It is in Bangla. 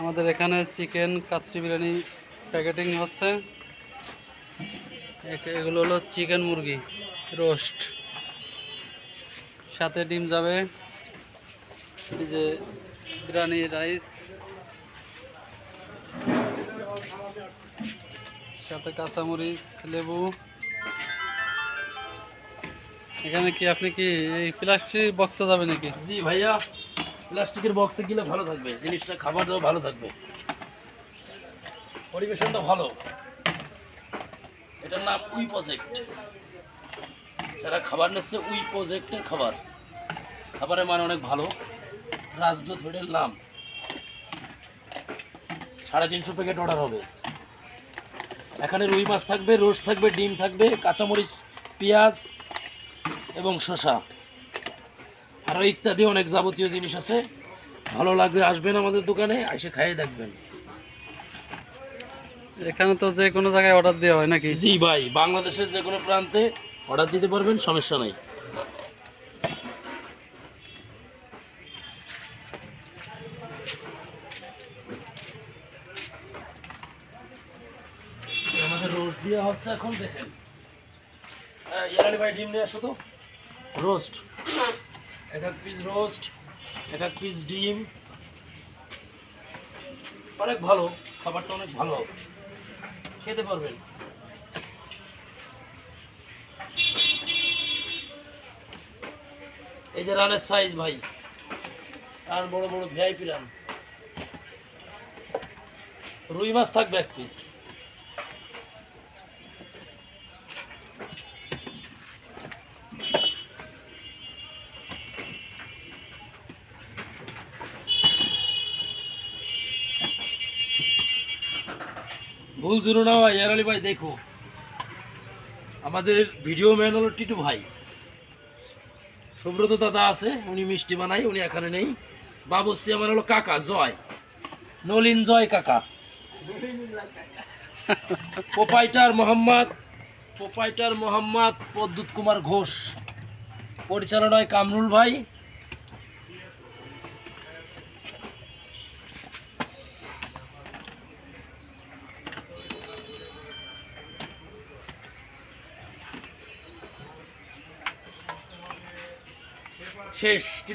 আমাদের এখানে চিকেন কাচ্চি বিরিয়ানি প্যাকেটিং হচ্ছে। এগুলো হলো চিকেন মুরগি রোস্ট, সাথে ডিম যাবে, এই যে বিরিয়ানি রাইস, সাথে কাঁচামরিচ, লেবু। এখানে কি আপনি কি এই প্লাস্টিক বক্সে যাবে নাকি? জি ভাইয়া, প্লাস্টিকের বক্সে গেলে ভালো থাকবে, জিনিসটা খাবার দাও ভালো থাকবে, পরিবেশনটা ভালো। এটার নাম উই প্রজেক্ট, যারা খাবার নিচ্ছে উই প্রজেক্টের খাবার, খাবারের মান অনেক ভালো। রাজদূত হোটেল নাম, 350 প্যাকেট অর্ডার হবে। এখানে রুই মাছ থাকবে, রোস্ট থাকবে, ডিম থাকবে, কাঁচামরিচ, পেঁয়াজ এবং শসা, আরও ইত্যাদি অনেক যাবতীয় জিনিস আছে। ভালো লাগলে আসবেন আমাদের দোকানে, এসে খাইয়ে দেখবেন। এখানে তো যে কোনো জায়গায় অর্ডার দেওয়া হয় নাকি? জি ভাই, বাংলাদেশের যে কোনো প্রান্তে অর্ডার দিতে পারবেন, সমস্যা নেই। আমাদের রোস্ট দেওয়া হচ্ছে এখন, দেখেন। ইয়ারানি ভাই ডিম নিয়ে আসো তো। রোস্ট, এক এক পিস রোস্ট, এক এক পিস ডিম, অনেক ভালো খাবারটা, অনেক ভালো, খেতে পারবেন। এই যে রানের সাইজ ভাই, আর বড় বড় ভিআইপি রান। রুই মাছ থাকবে এক পিস। ভুল জুড়ো না ভাই, ইয়ারালি ভাই দেখো, আমাদের ভিডিও ম্যান হলো টিটু ভাই, সুব্রত দাদা আছে, উনি মিষ্টি বানায়, উনি এখানে নেই। বাবুসি আমার হলো কাকা জয়, নলিন জয় কাকা। প্রোপাইটার মোহাম্মদ প্রদ্যুৎ কুমার ঘোষ, পরিচালনায় কামরুল ভাই। শেষ টিটু